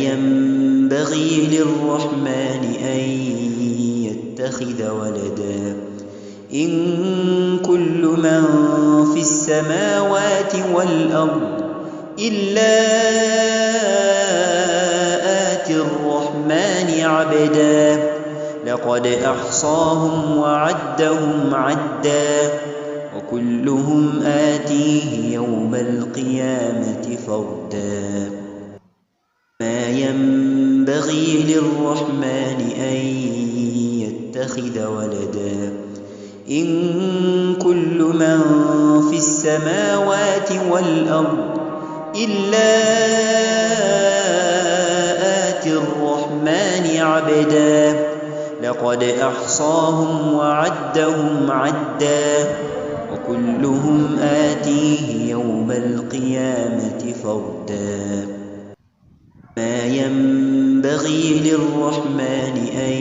ينبغي للرحمن أن يتخذ ولدا إن كل من في السماوات والأرض إلا آتي الرحمن عبدا لقد أحصاهم وعدهم عدا وكلهم آتيه يوم القيامة فردا ما ينبغي للرحمن أن يتخذ ولدا إن كل من في السماوات والأرض إلا آتي الرحمن عبدا لقد أحصاهم وعدهم عدا وكلهم آتيه يوم القيامة فردا ما ينبغي للرحمن أن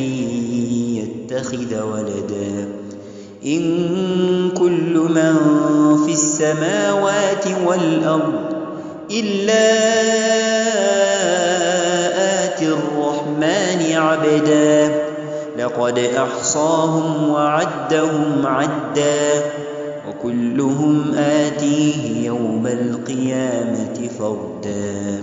يتخذ ولدا إن كل من في السماوات والأرض إلا آتي الرحمن عبدا لقد أحصاهم وعدهم عدا وكلهم آتيه يوم القيامة فردا